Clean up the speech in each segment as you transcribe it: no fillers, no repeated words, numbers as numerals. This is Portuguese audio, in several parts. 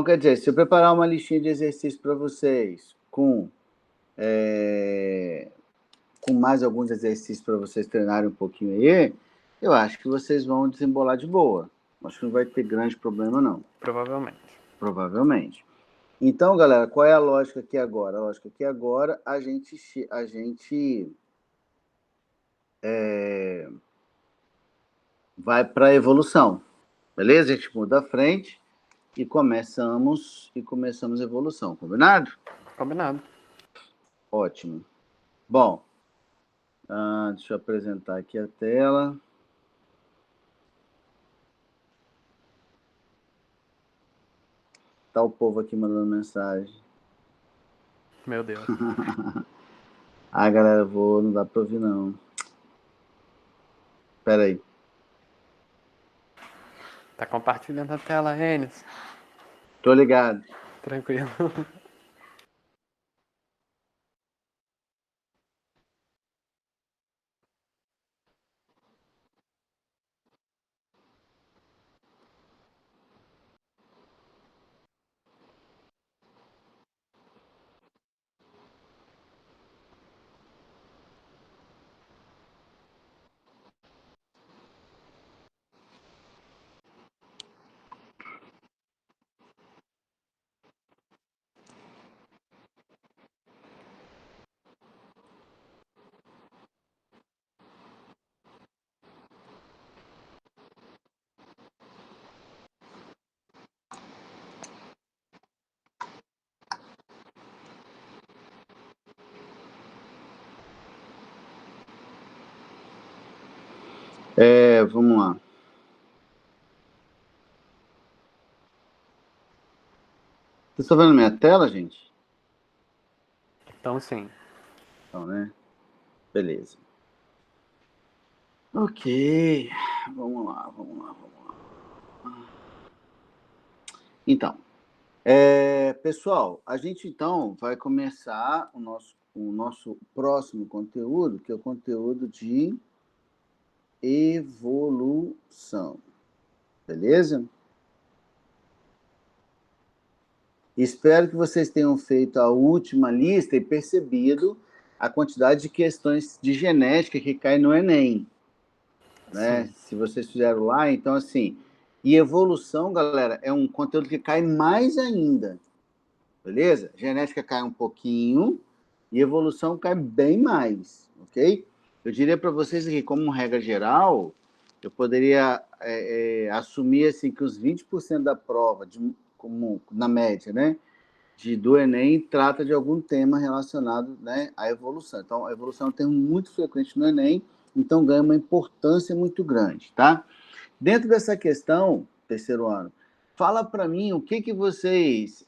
quer dizer, se eu preparar uma listinha de exercícios para vocês, com mais alguns exercícios para vocês treinarem um pouquinho aí, eu acho que vocês vão desembolar de boa. Acho que não vai ter grande problema, não. Provavelmente. Provavelmente. Então, galera, qual é a lógica aqui agora? A lógica aqui agora, a gente vai para a evolução, beleza? A gente muda a frente e começamos a evolução, combinado? Combinado. Ótimo. Bom, deixa eu apresentar aqui a tela. Tá o povo aqui mandando mensagem. Meu Deus. Galera, não dá pra ouvir, não. Pera aí. Tá compartilhando a tela, Enes. Tô ligado. Tranquilo. Vamos lá. Vocês estão vendo minha tela, gente? Então, sim. Então, né? Beleza. Ok. Vamos lá. Então, pessoal, a gente então vai começar o nosso próximo conteúdo, que é o conteúdo de evolução. Beleza? Espero que vocês tenham feito a última lista e percebido a quantidade de questões de genética que cai no Enem. Né? Se vocês fizeram lá, então assim, e evolução, galera, é um conteúdo que cai mais ainda, beleza? Genética cai um pouquinho e evolução cai bem mais, ok? Eu diria para vocês aqui, como regra geral, eu poderia assumir assim que os 20% da prova, como na média, né, do Enem, trata de algum tema relacionado, né, à evolução. Então, a evolução é um termo muito frequente no Enem, então ganha uma importância muito grande, tá? Dentro dessa questão, terceiro ano, fala para mim o que vocês,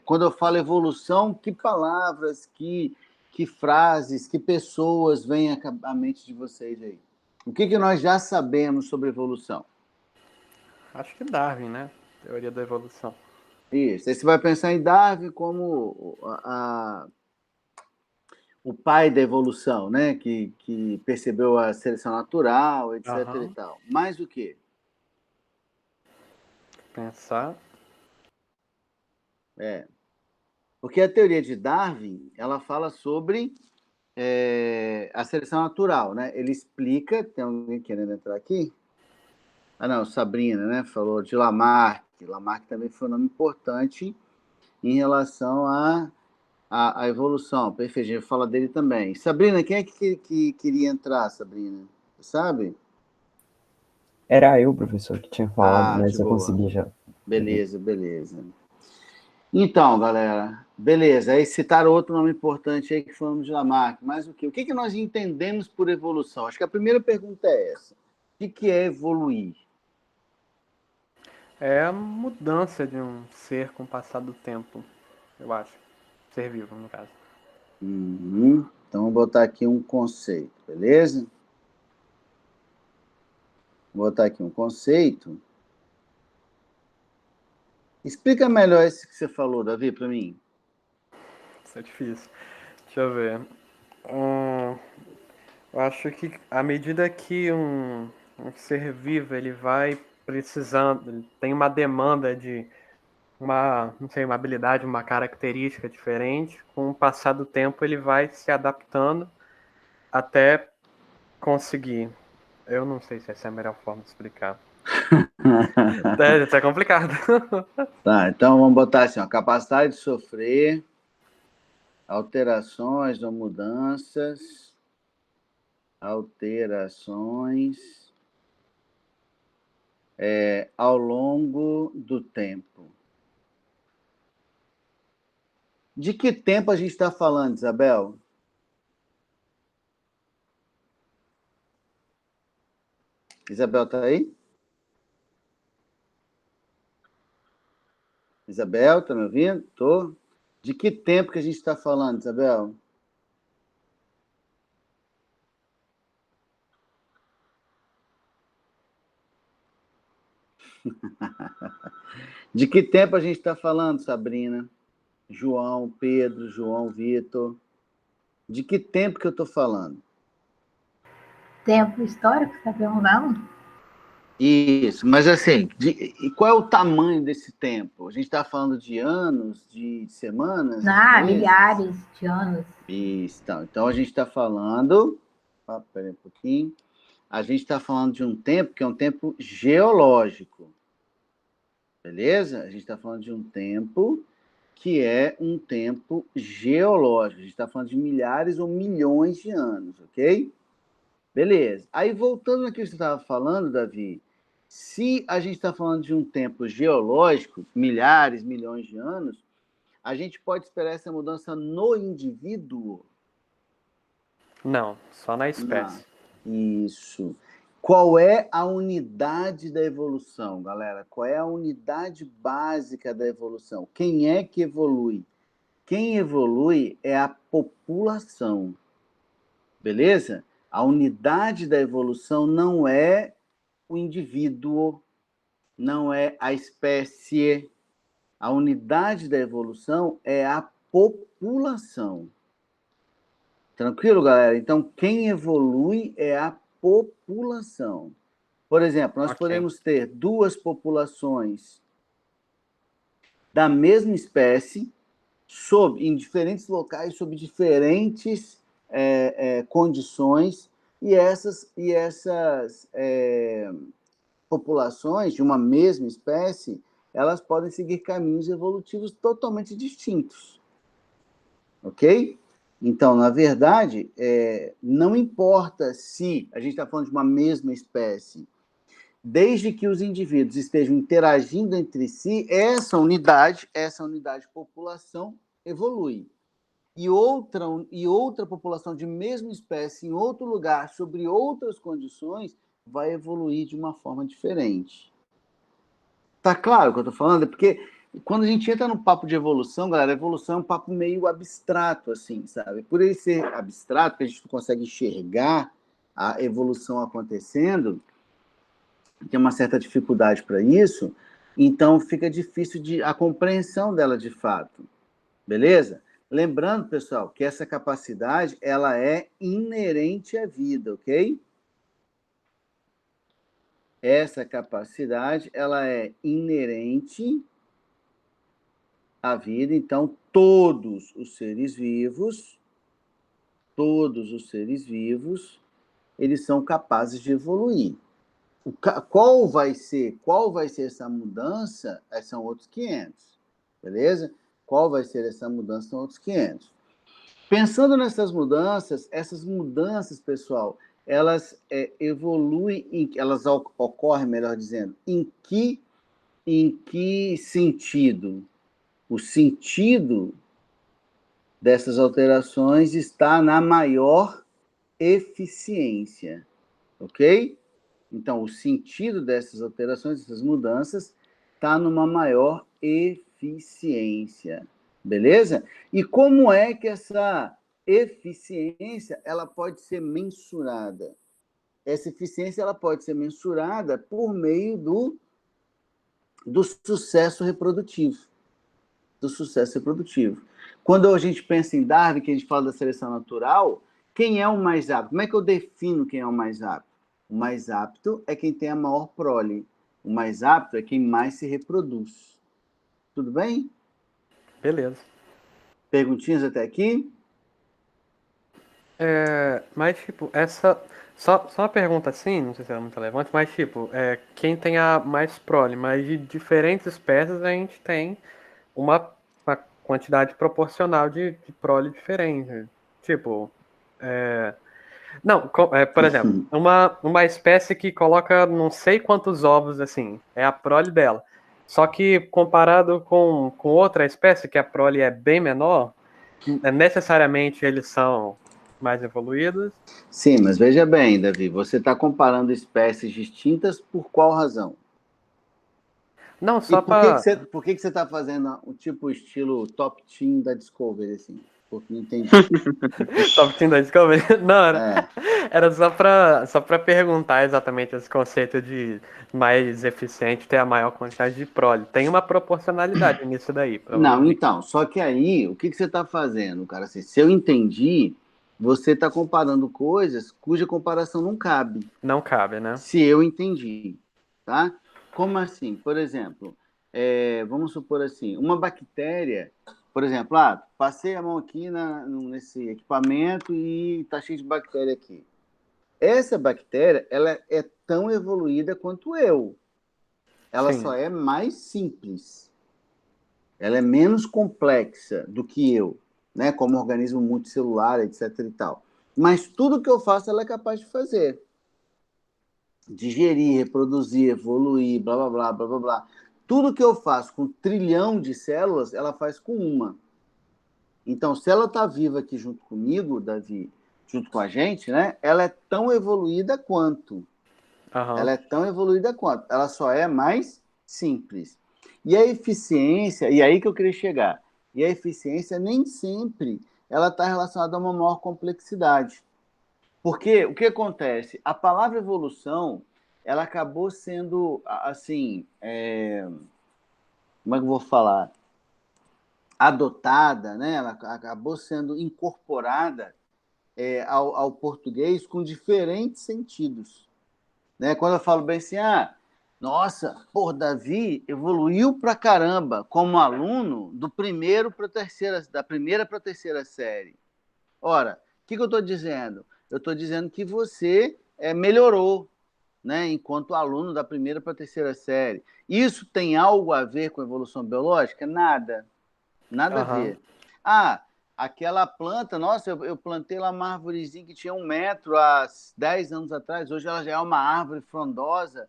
quando eu falo evolução, que palavras, que frases, que pessoas vêm à mente de vocês aí? O que nós já sabemos sobre evolução? Acho que Darwin, né? Teoria da evolução. Isso. Aí você vai pensar em Darwin como o pai da evolução, né? Que percebeu a seleção natural, etc. e tal. Mais o quê? Pensar. Porque a teoria de Darwin, ela fala sobre a seleção natural, né? Ele explica, tem alguém querendo entrar aqui? Não, Sabrina, né? Falou de Lamarck. Lamarck também foi um nome importante em relação à evolução. Perfeito, a gente fala dele também. Sabrina, quem é que queria entrar, Sabrina? Você sabe? Era eu, professor, que tinha falado, mas de eu boa. consegui já. Beleza. Então, galera, beleza. Aí citaram outro nome importante aí que foi o nome de Lamarck. Mas o quê? O que nós entendemos por evolução? Acho que a primeira pergunta é essa. O que é evoluir? É a mudança de um ser com o passar do tempo, eu acho. Ser vivo, no caso. Então, vou botar aqui um conceito, beleza? Vou botar aqui um conceito. Explica melhor esse que você falou, Davi, para mim. Isso é difícil. Deixa eu ver. Eu acho que à medida que um ser vivo ele vai precisando, ele tem uma demanda de não sei, uma habilidade, uma característica diferente, com o passar do tempo ele vai se adaptando até conseguir. Eu não sei se essa é a melhor forma de explicar. Isso é complicado. Tá, então vamos botar assim, ó, capacidade de sofrer alterações ou mudanças, ao longo do tempo. De que tempo a gente está falando, Isabel? Isabel está aí? Isabel, está me ouvindo? Tô. De que tempo que a gente está falando, Isabel? De que tempo a gente está falando, Sabrina? João, Pedro, João, Vitor. De que tempo que eu estou falando? Tempo histórico, você está perguntando? Isso, mas assim, e qual é o tamanho desse tempo? A gente está falando de anos, de semanas? Milhares de anos. Isso, então a gente está falando... Espera um pouquinho. A gente está falando de um tempo que é um tempo geológico. Beleza? A gente está falando de um tempo que é um tempo geológico. A gente está falando de milhares ou milhões de anos, ok? Beleza. Aí, voltando naquilo que você estava falando, Davi, se a gente está falando de um tempo geológico, milhares, milhões de anos, a gente pode esperar essa mudança no indivíduo? Não, só na espécie. Não. Isso. Qual é a unidade da evolução, galera? Qual é a unidade básica da evolução? Quem é que evolui? Quem evolui é a população. Beleza? A unidade da evolução não é o indivíduo, não é a espécie. A unidade da evolução é a população. Tranquilo, galera? Então, quem evolui é a população. Por exemplo, nós podemos ter duas populações da mesma espécie, em diferentes locais, sob diferentes condições, e essas populações de uma mesma espécie, elas podem seguir caminhos evolutivos totalmente distintos. Ok? Então, na verdade, não importa se a gente está falando de uma mesma espécie, desde que os indivíduos estejam interagindo entre si, essa unidade população evolui. E outra população de mesma espécie em outro lugar, sobre outras condições, vai evoluir de uma forma diferente. Tá claro o que eu estou falando? É porque quando a gente entra no papo de evolução, galera, a evolução é um papo meio abstrato, assim, sabe? Por ele ser abstrato, que a gente não consegue enxergar a evolução acontecendo, tem uma certa dificuldade para isso, então fica difícil a compreensão dela de fato. Beleza? Lembrando, pessoal, que essa capacidade, ela é inerente à vida, ok? Essa capacidade, ela é inerente à vida, então todos os seres vivos, eles são capazes de evoluir. Qual vai ser essa mudança? São outros 500, beleza? Qual vai ser essa mudança? São outros 500. Pensando nessas mudanças, pessoal, elas evoluem, elas ocorrem, melhor dizendo, em que sentido? O sentido dessas alterações está na maior eficiência, ok? Então, o sentido dessas alterações, dessas mudanças, está numa maior eficiência, beleza? E como é que essa eficiência ela pode ser mensurada? Essa eficiência ela pode ser mensurada por meio do sucesso reprodutivo. Quando a gente pensa em Darwin, que a gente fala da seleção natural, quem é o mais apto? Como é que eu defino quem é o mais apto? O mais apto é quem tem a maior prole. O mais apto é quem mais se reproduz. Tudo bem? Beleza. Perguntinhas até aqui? Mas, tipo, essa. Só uma pergunta assim, não sei se é muito relevante, mas, tipo, quem tem a mais prole, mas de diferentes espécies a gente tem uma quantidade proporcional de prole diferente. Tipo, não, por exemplo, uma espécie que coloca não sei quantos ovos assim, é a prole dela. Só que comparado com outra espécie, que a prole é bem menor, necessariamente eles são mais evoluídos. Sim, mas veja bem, Davi, você está comparando espécies distintas por qual razão? Não, E só para por que você está fazendo um tipo estilo Top Team da Discovery, assim? Porque não entendi. Top Team da Discovery. Não, É. era só pra perguntar exatamente esse conceito de mais eficiente ter a maior quantidade de prole. Tem uma proporcionalidade nisso daí, Não, provavelmente. então, só que aí, o que você está fazendo, cara? Assim, se eu entendi, você está comparando coisas cuja comparação não cabe. Não cabe, né? Se eu entendi, tá? Como assim? Por exemplo, vamos supor assim, uma bactéria, por exemplo, passei a mão aqui nesse equipamento e está cheio de bactéria aqui. Essa bactéria, ela é tão evoluída quanto eu. Ela Sim. só é mais simples. Ela é menos complexa do que eu, né? Como organismo multicelular, etc e tal. Mas tudo que eu faço, ela é capaz de fazer. Digerir, reproduzir, evoluir, blá, blá, blá, blá, blá, blá. Tudo que eu faço com 1 trilhão de células, ela faz com uma. Então, se ela está viva aqui junto comigo, Davi, junto com a gente, né? Ela é tão evoluída quanto. Aham. Ela é tão evoluída quanto. Ela só é mais simples. E a eficiência, e aí que eu queria chegar, e a eficiência nem sempre ela está relacionada a uma maior complexidade. Porque o que acontece? A palavra evolução, ela acabou sendo, assim, como é que eu vou falar? Adotada, né? Ela acabou sendo incorporada ao português com diferentes sentidos. Né? Quando eu falo bem assim, nossa, pô, Davi evoluiu pra caramba como aluno do primeiro para terceira, da primeira para a terceira série. Ora, o que eu estou dizendo? Eu estou dizendo que você melhorou, né, enquanto aluno da primeira para a terceira série. Isso tem algo a ver com evolução biológica? Nada. Nada a Aham. ver. Aquela planta, nossa, eu plantei lá uma árvorezinha que tinha 1 metro há 10 anos atrás, hoje ela já é uma árvore frondosa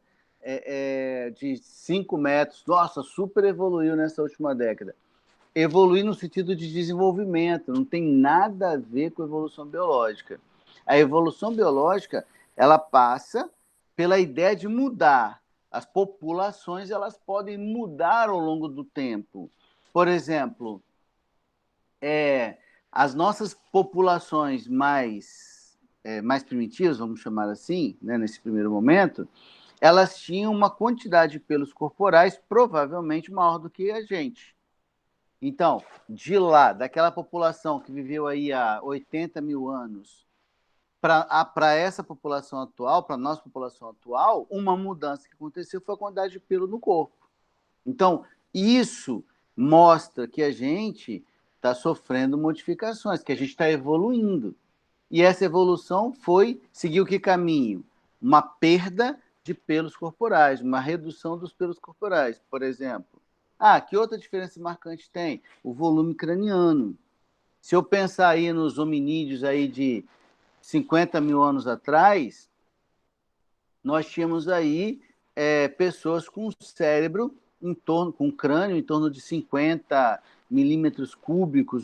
de 5 metros. Nossa, super evoluiu nessa última década. Evoluir no sentido de desenvolvimento, não tem nada a ver com evolução biológica. A evolução biológica, ela passa pela ideia de mudar. As populações, elas podem mudar ao longo do tempo. Por exemplo, as nossas populações mais primitivas, vamos chamar assim, né, nesse primeiro momento, elas tinham uma quantidade de pelos corporais provavelmente maior do que a gente. Então, de lá, daquela população que viveu aí há 80 mil anos, para essa população atual, para a nossa população atual, uma mudança que aconteceu foi a quantidade de pelo no corpo. Então, isso mostra que a gente está sofrendo modificações, que a gente está evoluindo. E essa evolução seguiu que caminho? Uma perda de pelos corporais, uma redução dos pelos corporais, por exemplo. Que outra diferença marcante tem? O volume craniano. Se eu pensar aí nos hominídeos aí de 50 mil anos atrás, nós tínhamos aí pessoas com cérebro com crânio em torno de 50 milímetros cúbicos,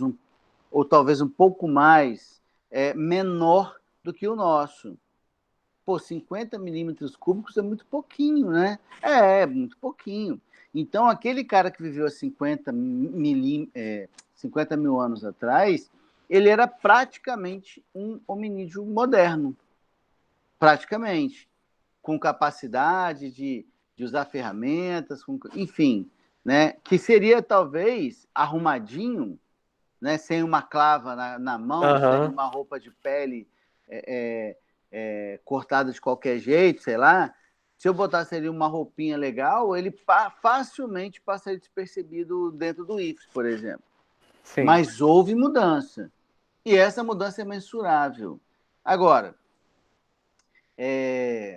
ou talvez um pouco mais, menor do que o nosso. Pô, 50 milímetros cúbicos é muito pouquinho, né? Muito pouquinho. Então, aquele cara que viveu há 50 mil anos atrás, ele era praticamente um hominídeo moderno. Praticamente. Com capacidade de usar ferramentas, enfim, né? Que seria talvez arrumadinho, né? Sem uma clava na mão, sem Aham. uma roupa de pele cortada de qualquer jeito, sei lá, Se eu botasse ali uma roupinha legal, ele facilmente passaria despercebido dentro do IFES, por exemplo. Sim. Mas houve mudança. E essa mudança é mensurável. Agora,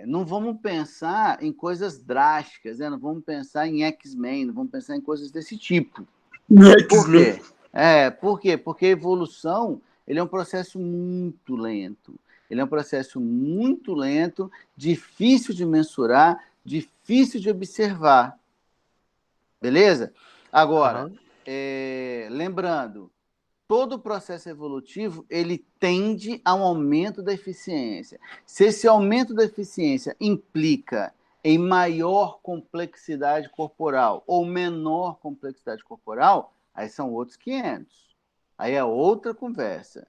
não vamos pensar em coisas drásticas, né? Não vamos pensar em X-Men, não vamos pensar em coisas desse tipo. Por quê? Por quê? Porque a evolução ele é um processo muito lento. Ele é um processo muito lento, difícil de mensurar, difícil de observar. Beleza? Agora, lembrando, todo o processo evolutivo ele tende a um aumento da eficiência. Se esse aumento da eficiência implica em maior complexidade corporal ou menor complexidade corporal, aí são outros 500. Aí é outra conversa.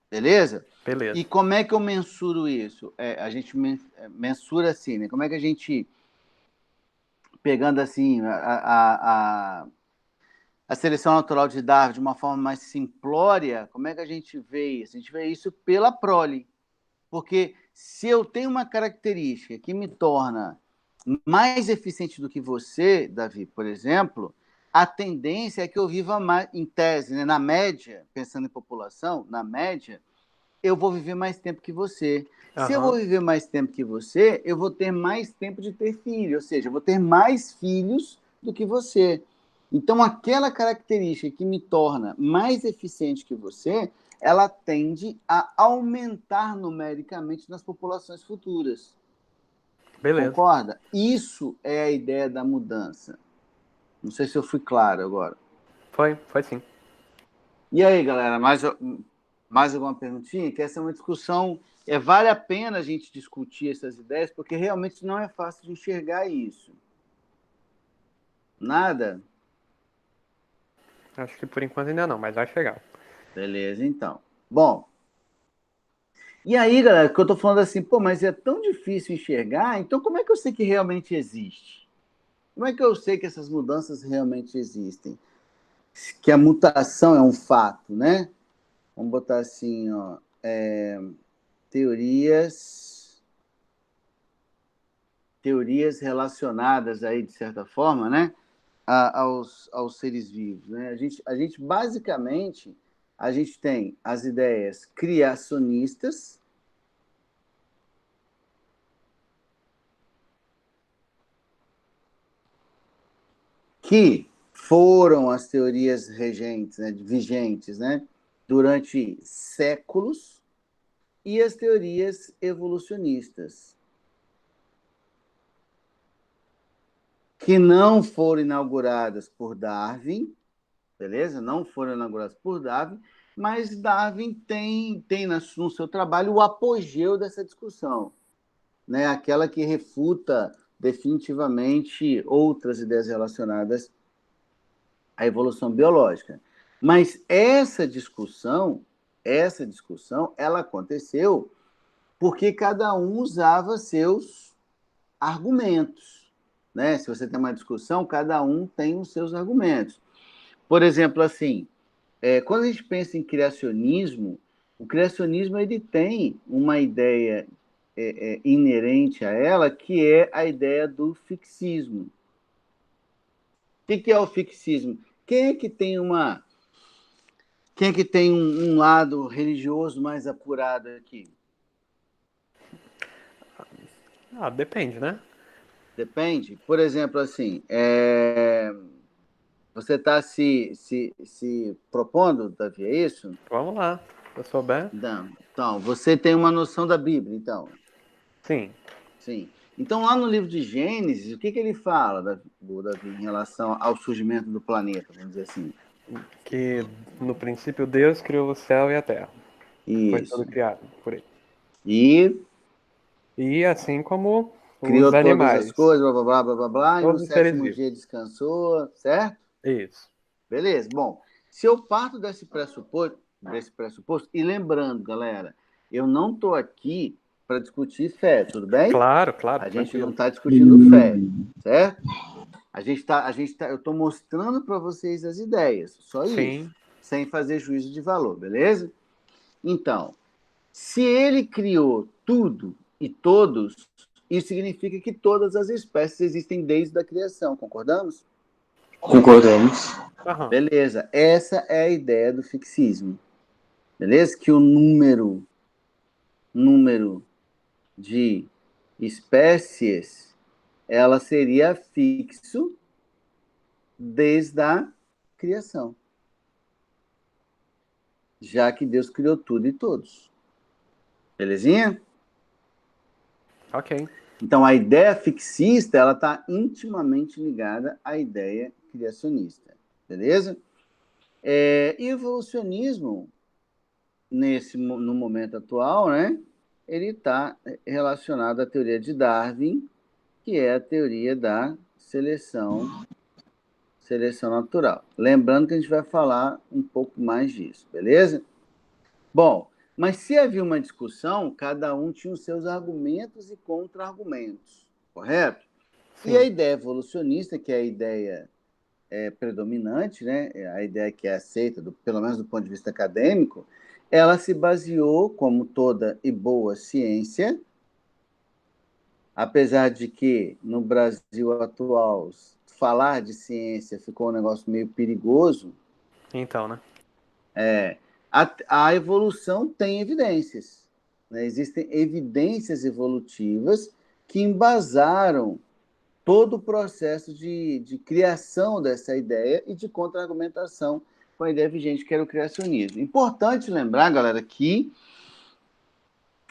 Beleza? Beleza. E como é que eu mensuro isso? A gente mensura assim, né? Como é que a gente, pegando assim a seleção natural de Darwin de uma forma mais simplória, como é que a gente vê isso? A gente vê isso pela prole. Porque se eu tenho uma característica que me torna mais eficiente do que você, Davi, por exemplo, a tendência é que eu viva mais, em tese, né, na média, pensando em população, na média, eu vou viver mais tempo que você. Se eu vou viver mais tempo que você, eu vou ter mais tempo de ter filho, ou seja, eu vou ter mais filhos do que você. Então, aquela característica que me torna mais eficiente que você, ela tende a aumentar numericamente nas populações futuras. Beleza. Concorda? Isso é a ideia da mudança. Não sei se eu fui claro agora. Foi sim. E aí, galera, mais alguma perguntinha? Que essa é uma discussão, vale a pena a gente discutir essas ideias, porque realmente não é fácil de enxergar isso. Nada? Acho que por enquanto ainda não, mas vai chegar. Beleza, então. Bom, e aí, galera, que eu tô falando assim, pô, mas é tão difícil enxergar, então como é que eu sei que realmente existe? Como é que eu sei que essas mudanças realmente existem? Que a mutação é um fato, né? Vamos botar assim, ó, teorias relacionadas aí, de certa forma, né, aos seres vivos, né? A gente basicamente, a gente tem as ideias criacionistas, que foram as teorias regentes, né, vigentes, né, durante séculos, e as teorias evolucionistas, que não foram inauguradas por Darwin, beleza? Não foram inauguradas por Darwin, mas Darwin tem no seu trabalho o apogeu dessa discussão, né? Aquela que refuta definitivamente outras ideias relacionadas à evolução biológica. Mas essa discussão, ela aconteceu porque cada um usava seus argumentos, né? Se você tem uma discussão, cada um tem os seus argumentos. Por exemplo, assim, quando a gente pensa em criacionismo, o criacionismo ele tem uma ideia inerente a ela, que é a ideia do fixismo. O que é o fixismo? Quem é que tem um lado religioso mais apurado aqui? Depende, né? Depende. Por exemplo, assim, você está se propondo, Davi, é isso? Vamos lá. Se eu souber. Não. Então, você tem uma noção da Bíblia, então. Sim. Sim. Então, lá no livro de Gênesis, o que ele fala, Davi, em relação ao surgimento do planeta, vamos dizer assim? Que no princípio Deus criou o céu e a terra. Foi Isso. tudo criado por ele. E assim como criou os animais. todas as coisas, blá, blá, blá, blá, blá, blá, e no Todos os seres sétimo vivos. dia descansou, certo? Isso. Beleza. Bom, se eu parto desse pressuposto, e lembrando, galera, eu não estou aqui para discutir fé, tudo bem? Claro. A gente tranquilo. não está discutindo fé, certo? Eu estou mostrando para vocês as ideias, só Sim. isso, sem fazer juízo de valor, beleza? Então, se ele criou tudo e todos, Isso significa que todas as espécies existem desde a criação, concordamos? Concordamos. Aham. Beleza, essa é a ideia do fixismo. Beleza? Que o número de espécies, ela seria fixo desde a criação. Já que Deus criou tudo e todos. Belezinha? Ok. Então, a ideia fixista, ela está intimamente ligada à ideia criacionista. Beleza? E o evolucionismo, no momento atual, né, ele está relacionado à teoria de Darwin, que é a teoria da seleção natural. Lembrando que a gente vai falar um pouco mais disso, beleza? Bom, mas se havia uma discussão, cada um tinha os seus argumentos e contra-argumentos, correto? Sim. E a ideia evolucionista, que é a ideia predominante, né, a ideia que é aceita, pelo menos do ponto de vista acadêmico, ela se baseou, como toda e boa ciência, apesar de que no Brasil atual falar de ciência ficou um negócio meio perigoso. Então, né? A evolução tem evidências, né? Existem evidências evolutivas que embasaram todo o processo de criação dessa ideia e de contra-argumentação com a ideia vigente, que era o criacionismo. Importante lembrar, galera, que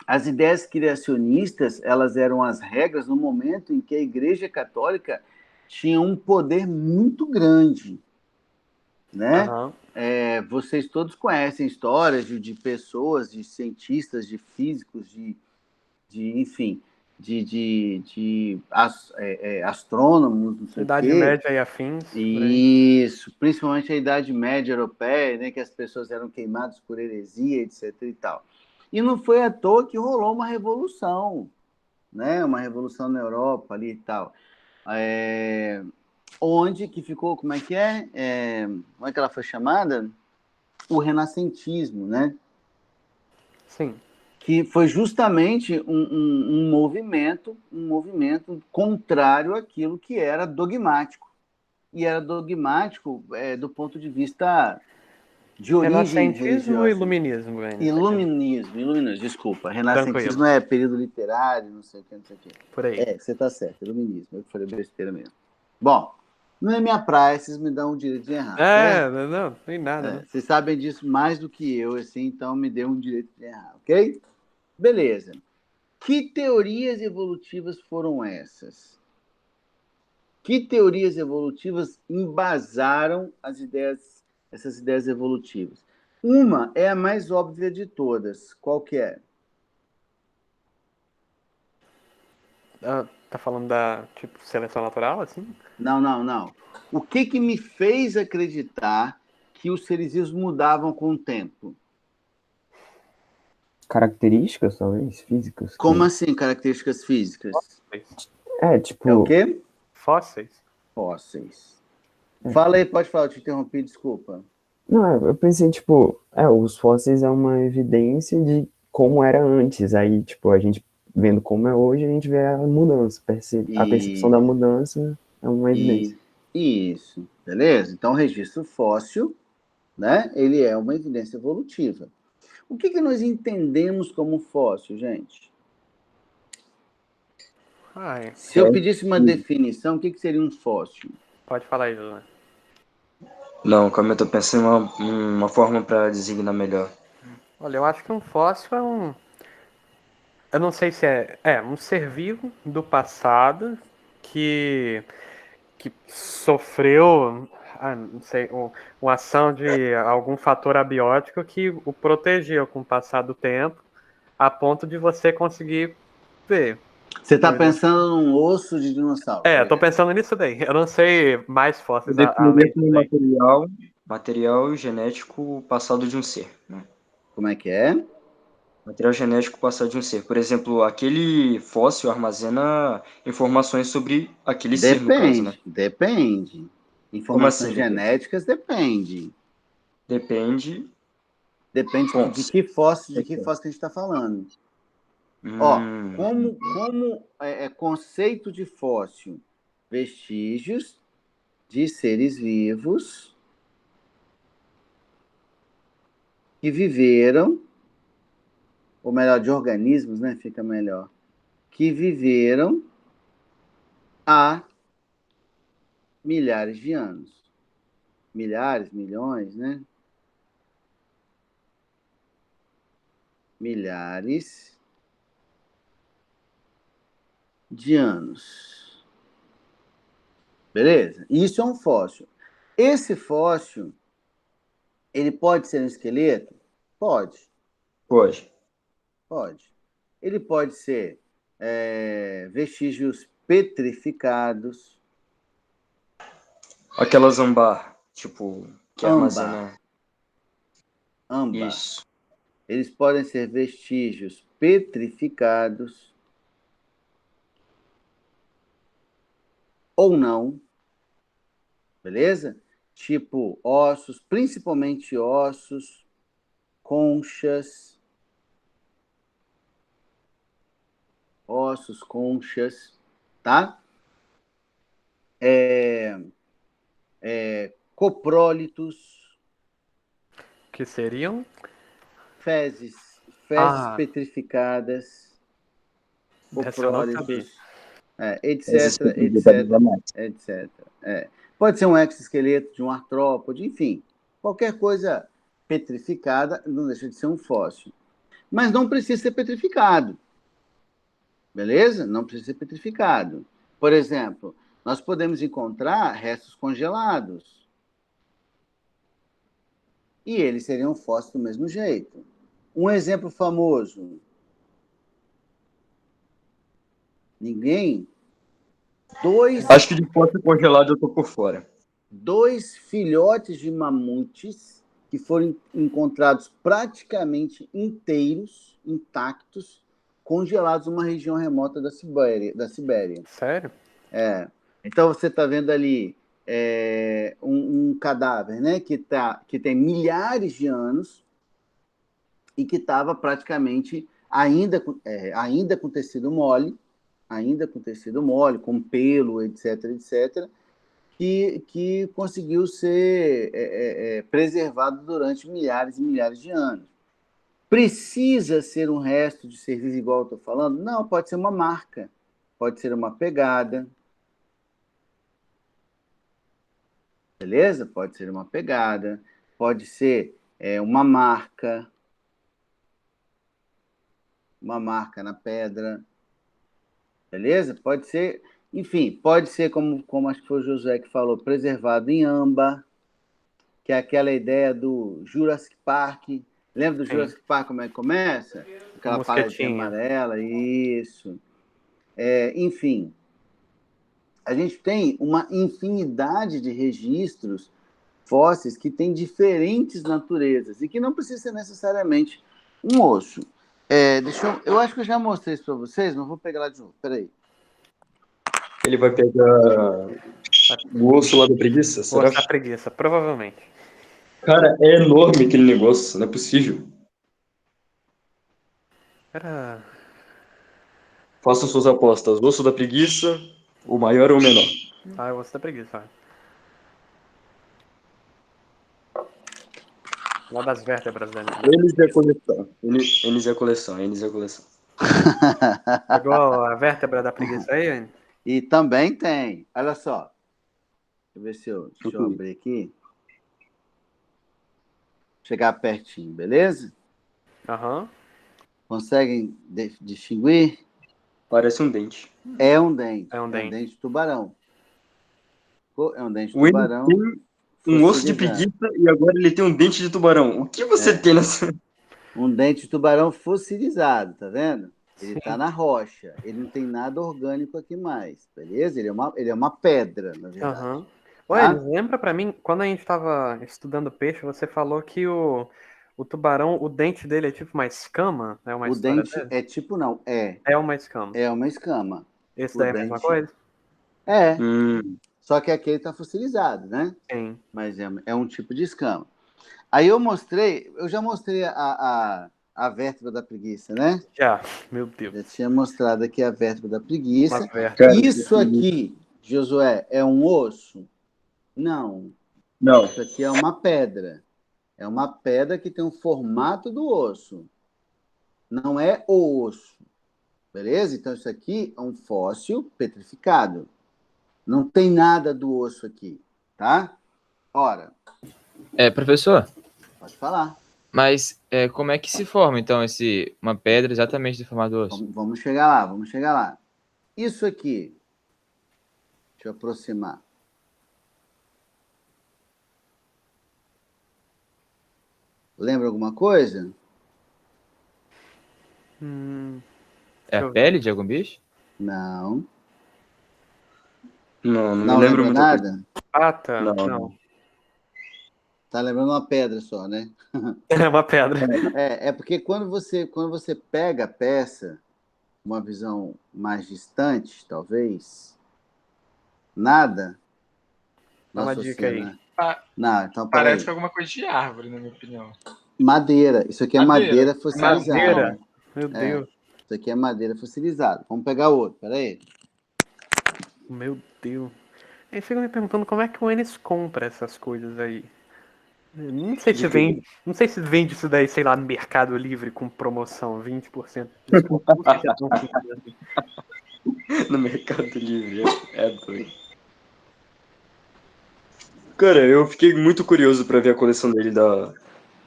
as ideias criacionistas, elas eram as regras no momento em que a Igreja Católica tinha um poder muito grande, né? Aham. Vocês todos conhecem histórias de pessoas, de cientistas, de físicos, enfim, de astrônomos, não sei o Idade quê. Média e afins. por aí. Isso, principalmente a Idade Média europeia, né, que as pessoas eram queimadas por heresia, etc. e tal. E não foi à toa que rolou uma revolução, né, uma revolução na Europa ali e tal. Onde que ficou, como é que ela foi chamada? O renascentismo, né? Sim. Que foi justamente um movimento contrário àquilo que era dogmático. E era dogmático do ponto de vista de origem Renascentismo ou religiosa. iluminismo, velho? Iluminismo, desculpa. Renascentismo Tranquilo. é período literário, não sei o que, não sei o que. Por aí. Você está certo, iluminismo. Eu falei besteira mesmo. Bom, não é minha praia, vocês me dão o direito de errar, certo? Não tem nada, né? Vocês sabem disso mais do que eu, assim, então me dê um direito de errar, ok? Beleza. Que teorias evolutivas foram essas? Que teorias evolutivas embasaram essas ideias evolutivas? Uma é a mais óbvia de todas. Qual que é? Tá falando da, tipo, seleção natural, assim? Não. O que me fez acreditar que os seres vivos mudavam com o tempo? Características, talvez, físicas. Como assim, características físicas? Tipo... É o quê? Fósseis. Fósseis. Fala aí, pode falar, eu te interrompi, desculpa. Não, eu pensei, tipo, os fósseis é uma evidência de como era antes. Aí, tipo, a gente vendo como é hoje, a gente vê a mudança. A percepção da mudança é uma evidência. Isso, beleza? Então, o registro fóssil, né, ele é uma evidência evolutiva. O que nós entendemos como fóssil, gente? Se eu pedisse uma definição, o que seria um fóssil? Pode falar aí, José. Não, calma, eu tô pensando em uma forma para designar melhor. Olha, eu acho que um fóssil é eu não sei se um ser vivo do passado que sofreu, não sei, uma ação de algum fator abiótico que o protegeu com o passar do tempo, a ponto de você conseguir ver. Você está pensando num osso de dinossauro? Eu tô pensando nisso daí. Eu não sei mais fósseis Eu além definiria disso como material genético passado de um ser, né? Como é que é? Material genético passado de um ser. Por exemplo, aquele fóssil armazena informações sobre aquele ser, no caso, né? Depende. Informações genéticas depende. Depende de que fóssil que a gente está falando. Ó, como é conceito de fóssil, vestígios de seres vivos que viveram, ou melhor, de organismos, né? Fica melhor. Que viveram há milhares de anos. Milhares, milhões, né? Milhares de anos. Beleza? Isso é um fóssil. Esse fóssil, ele pode ser um esqueleto? Pode. Pode. Pode. Ele pode ser vestígios petrificados. Aquelas âmbar, tipo, que Âmbar. armazena. Âmbar. Isso. Eles podem ser vestígios petrificados ou não. Beleza? Tipo ossos, principalmente ossos, conchas. Ossos, conchas, tá? Coprólitos, Que seriam? fezes Ah. petrificadas, Essa eu não sabia. coprólitos, etc, Esses etc, petrificados etc. Pode ser um exoesqueleto de um artrópode, enfim, qualquer coisa petrificada não deixa de ser um fóssil. Mas não precisa ser petrificado. Beleza? Não precisa ser petrificado. Por exemplo, nós podemos encontrar restos congelados. E eles seriam fósseis do mesmo jeito. Um exemplo famoso. Ninguém? Acho que de fóssil congelado eu tô por fora. 2 filhotes de mamutes que foram encontrados praticamente inteiros, intactos, congelados numa região remota da Sibéria. Sério? Então você está vendo ali um cadáver, né, que tem milhares de anos e que estava praticamente ainda com tecido mole, com pelo, etc, etc, que conseguiu ser preservado durante milhares e milhares de anos. Precisa ser um resto de ser vivo igual eu estou falando? Não, pode ser uma marca, pode ser uma pegada. Beleza? Pode ser uma pegada, pode ser uma marca na pedra. Beleza? Pode ser, enfim, pode ser, como acho que foi o Josué que falou, preservado em âmbar, que é aquela ideia do Jurassic Park. Lembra do Jurassic Park, como é que começa? Aquela paradinha amarela, isso. Enfim, a gente tem uma infinidade de registros fósseis que têm diferentes naturezas e que não precisa ser necessariamente um osso. Eu acho que eu já mostrei isso para vocês, mas vou pegar lá de novo. Peraí. Ele vai pegar o osso lá da preguiça? O osso da preguiça, provavelmente. Cara, é enorme aquele negócio, não é possível. Façam suas apostas. O osso da preguiça, o maior ou o menor? É o osso da preguiça. Uma das vértebras dele. Eles é coleção. Eles é coleção. Pegou a vértebra da preguiça aí, hein? E também tem. Olha só. Deixa eu abrir aqui. Chegar pertinho, beleza? Aham. Conseguem distinguir? Parece um dente. É um dente. É um dente de tubarão. É um dente de tubarão. Um osso de preguiça e agora ele tem um dente de tubarão. O que você tem nessa... Um dente de tubarão fossilizado, tá vendo? Ele está na rocha. Ele não tem nada orgânico aqui mais, beleza? Ele é uma pedra, na verdade. Aham. Ué, lembra pra mim, quando a gente estava estudando peixe, você falou que o tubarão, o dente dele é tipo uma escama? É uma o dente dele? é tipo, não, É uma escama. É uma escama. Esse daí é a mesma coisa? É. Só que aquele está fossilizado, né? Sim. Mas é um tipo de escama. Aí eu já mostrei a vértebra da preguiça, né? Já, meu Deus. Já tinha mostrado aqui a vértebra da preguiça. Uma vértebra. Isso aqui, Josué, é um osso? Não. Não. Isso aqui é uma pedra. É uma pedra que tem o formato do osso. Não é o osso. Beleza? Então, isso aqui é um fóssil petrificado. Não tem nada do osso aqui, tá? Ora, Professor, pode falar. mas como é que se forma, então, uma pedra exatamente de formato do osso? Vamos chegar lá, vamos chegar lá. Isso aqui, deixa eu aproximar. Lembra alguma coisa? É a pele de algum bicho? Não. Não Não me lembro lembra muito. nada? Pata? Não. Tá lembrando uma pedra só, né? É uma pedra. É porque quando você pega a peça, uma visão mais distante, talvez, nada. Dá uma associa, dica aí. né? Pa- Não, então Parece peraí. alguma coisa de árvore, na minha opinião. Madeira. Isso aqui é Madeira. madeira fossilizada. Madeira? Meu Deus. Isso aqui é madeira fossilizada. Vamos pegar outro, peraí. Meu Deus. Eu fico me perguntando como é que o Enes compra essas coisas aí. Não sei se vende isso daí, sei lá, no Mercado Livre com promoção, 20% de desconto. Não sei se é tão simples assim. No Mercado Livre. É doido. Cara, eu fiquei muito curioso pra ver a coleção dele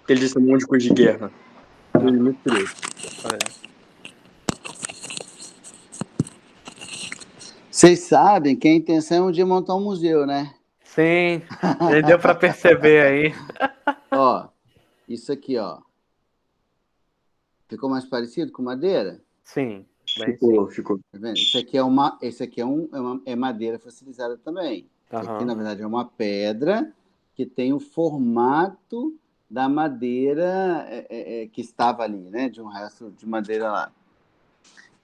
Ele disse um monte de coisa de guerra. Fiquei muito curioso. Vocês sabem que a intenção é um dia montar um museu, né? Sim, já deu pra perceber aí. Ó, isso aqui, ó. Ficou mais parecido com madeira? Sim, bem sim. Ficou. Tá vendo? Esse aqui é madeira fossilizada também. Isso aqui, na verdade, é uma pedra que tem o formato da madeira que estava ali, né? De um resto de madeira lá.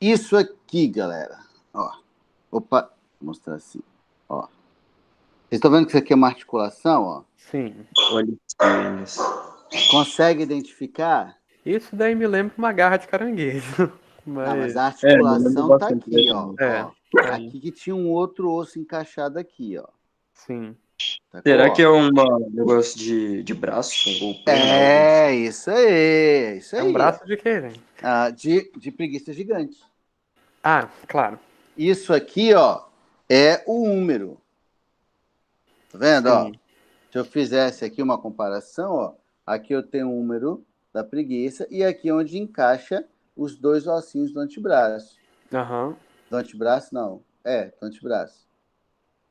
Isso aqui, galera, ó. Opa, vou mostrar assim, ó. Vocês estão vendo que isso aqui é uma articulação, ó? Sim. Olha isso. Consegue identificar? Isso daí me lembra uma garra de caranguejo. Mas a articulação tá aqui, ó. É, Aqui que tinha um outro osso encaixado aqui, ó. Sim. Tá, Será ó. que é um negócio de braço? Ou perna? Isso aí, isso aí. É um braço de quê, gente? De preguiça gigante. Ah, claro. Isso aqui, ó, é o húmero. Tá vendo, ó? Se eu fizesse aqui uma comparação, ó, aqui eu tenho o húmero da preguiça e aqui é onde encaixa os dois ossinhos do antebraço. Do antebraço, não. Do antebraço.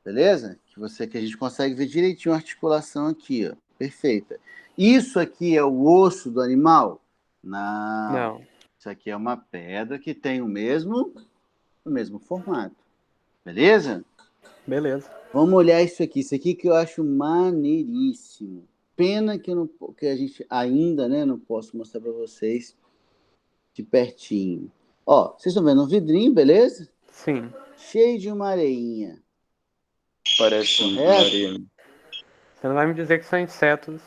Beleza? Que a gente consegue ver direitinho a articulação aqui, ó. Perfeita. Isso aqui é o osso do animal? Não. Isso aqui é uma pedra que tem o mesmo formato. Beleza? Beleza. Vamos olhar isso aqui. Isso aqui que eu acho maneiríssimo. Pena que a gente ainda, né, não posso mostrar para vocês de pertinho. Ó, vocês estão vendo um vidrinho, beleza? Sim. Cheio de uma areinha. Parece uma areia. Você não vai me dizer que são insetos?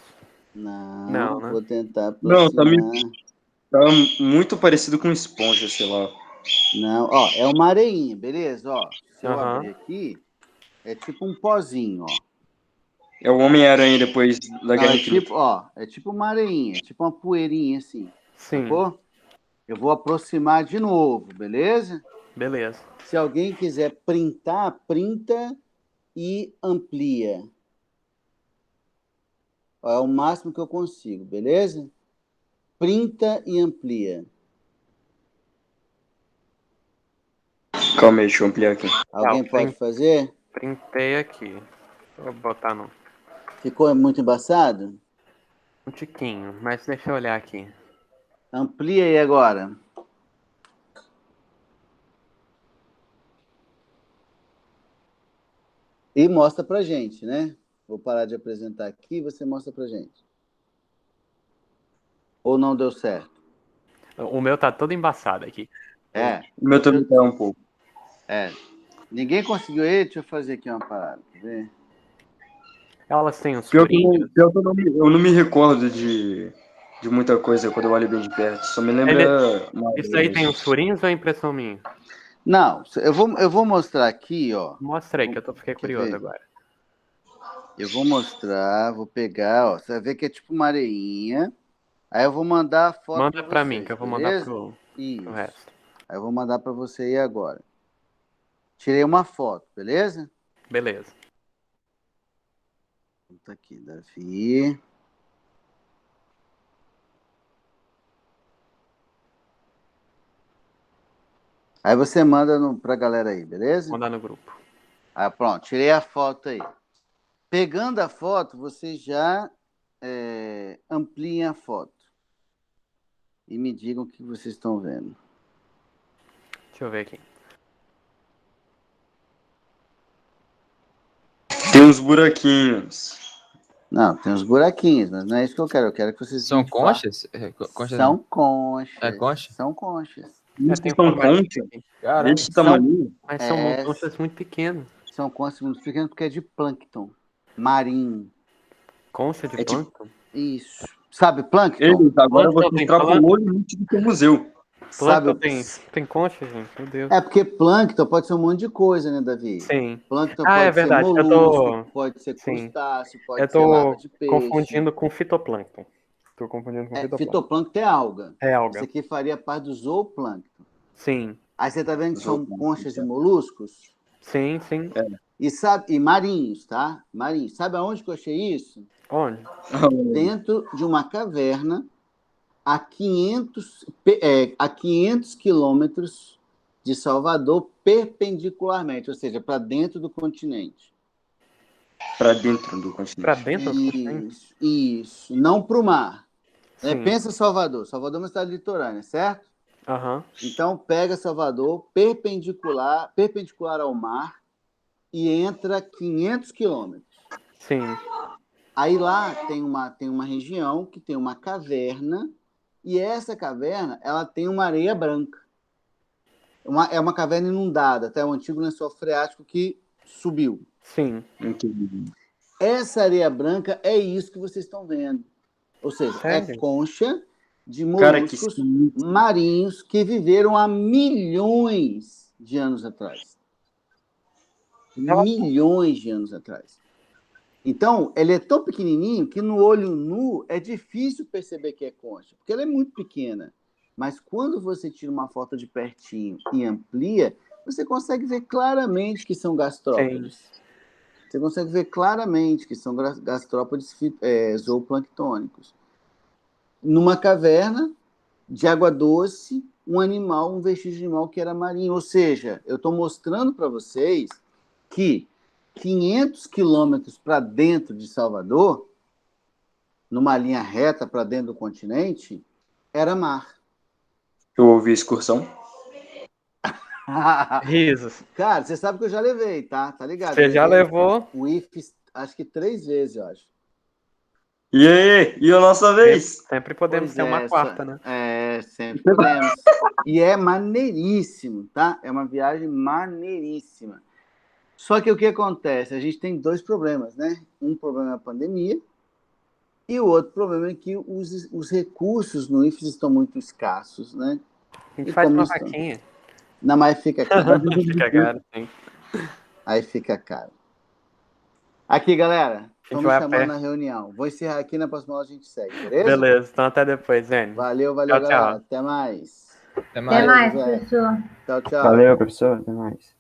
Não, né? Vou tentar aproximar. Não, tá muito parecido com esponja, sei lá. Não, ó, é uma areinha, beleza? Ó, se eu abrir aqui, é tipo um pozinho, ó. É o Homem-Aranha depois da Guerra Infinita. É tipo uma areinha, tipo uma poeirinha assim. Sim. Sacou? Eu vou aproximar de novo, beleza? Beleza. Se alguém quiser printar, printa e amplia. Ó, é o máximo que eu consigo, beleza? Printa e amplia. Calma aí, deixa eu ampliar aqui. Alguém pode fazer? Printei aqui. Vou botar no... Ficou muito embaçado? Um tiquinho, mas deixa eu olhar aqui. Amplia aí agora. E mostra pra gente, né? Vou parar de apresentar aqui e você mostra pra gente. Ou não deu certo? O meu tá todo embaçado aqui. O meu também tá um pouco. Ninguém conseguiu ele? Deixa eu fazer aqui uma parada, quer ver? Elas têm uns eu não me recordo de de muita coisa quando eu olho bem de perto. Só me lembra uma Isso aí tem areia. uns furinhos ou é impressão minha? Só me lembra uma Isso aí areia. tem uns furinhos ou é impressão minha? Não, eu vou mostrar aqui, ó. Mostra aí, que eu fiquei Quer curioso ver? agora. Eu vou mostrar, vou pegar, ó. Você vai ver que é tipo uma areinha. Aí eu vou mandar a foto Manda pra mim, vocês, que eu vou mandar beleza? pro Isso. resto. Aí eu vou mandar para você aí agora. Tirei uma foto, beleza? Beleza. Tá aqui, Davi. Aí você manda pra galera aí, beleza? Vou mandar no grupo. Ah, pronto, tirei a foto aí. Pegando a foto, você já ampliem a foto. E me digam o que vocês estão vendo. Deixa eu ver aqui. Tem uns buraquinhos. Não, tem uns buraquinhos, mas não é isso que eu quero. Eu quero que vocês São vejam de fato. conchas? Conchas São não. conchas. É concha? São conchas. Isso tem são formatinho conchas aqui. Caramba. desse tamanho. Mas são É, conchas muito pequenas. São conchas muito pequenas porque é de plâncton marinho. Concha de É tipo- plâncton? Isso. Sabe plâncton? Eles, agora eu vou Plâncton tem mostrar pro plâncton? olho do seu museu. Sabe? Plâncton tem concha, gente? Meu Deus. É porque plâncton pode ser um monte de coisa, né, Davi? Sim. Plâncton Ah, pode é verdade. ser Eu molusco, pode ser Sim. crustáceo, Eu pode ser larva tô de peixe. confundindo com fitoplâncton. Tô confundindo com fitoplâncton. Fitoplâncton é alga. É Isso alga. aqui faria parte do zooplâncton. Sim. Aí você tá vendo que são Zooplâncton, conchas de é. moluscos? Sim, sim. E marinhos, tá? Marinhos. Sabe aonde que eu achei isso? Onde? Dentro de uma caverna a 500 quilômetros de Salvador, perpendicularmente, ou seja, para dentro do continente. Pra dentro do continente. Pra dentro do continente? Isso. Não para o mar. Né? Sim. Pensa em Salvador. Salvador é uma cidade litorânea, certo? Aham. Então, pega Salvador, perpendicular ao mar, e entra 500 quilômetros. Sim. Aí lá tem uma região que tem uma caverna, e essa caverna ela tem uma areia branca. É uma caverna inundada, até o antigo lençol freático que subiu. Sim. Entendi. Essa areia branca é isso que vocês estão vendo. Ou seja, Sério? é concha de Cara, que moluscos sinistro. marinhos que viveram há milhões de anos atrás. Milhões de anos atrás. Então, ele é tão pequenininho que no olho nu é difícil perceber que é concha, porque ela é muito pequena. Mas quando você tira uma foto de pertinho e amplia, você consegue ver claramente que são gastrópodes. Você consegue ver claramente que são gastrópodes zooplânctônicos. Numa caverna de água doce, um vestígio de animal que era marinho. Ou seja, eu estou mostrando para vocês que 500 quilômetros para dentro de Salvador, numa linha reta para dentro do continente, era mar. Eu ouvi a excursão. Risos. Cara, você sabe que eu já levei, tá? Tá ligado? Você já levou? O IFES, acho que 3 vezes, eu acho. E aí? E a nossa vez? Sempre podemos ter uma quarta, né? Sempre podemos. E é maneiríssimo, tá? É uma viagem maneiríssima. Só que o que acontece? A gente tem 2 problemas, né? Um problema é a pandemia e o outro problema é que os recursos no IFES estão muito escassos, né? A gente E faz como uma estão? vaquinha. Não, mas fica caro. Fica caro, sim. Aí fica caro. Aqui, galera. A gente Estão me vai a chamando pé. na reunião. Vou encerrar aqui, na próxima aula a gente segue, beleza? Beleza, então até depois, Zene. Valeu, Tchau, galera. tchau. Até mais. Até Até mais. mais, Zé. professor. Tchau, tchau. Valeu, professor. Até mais.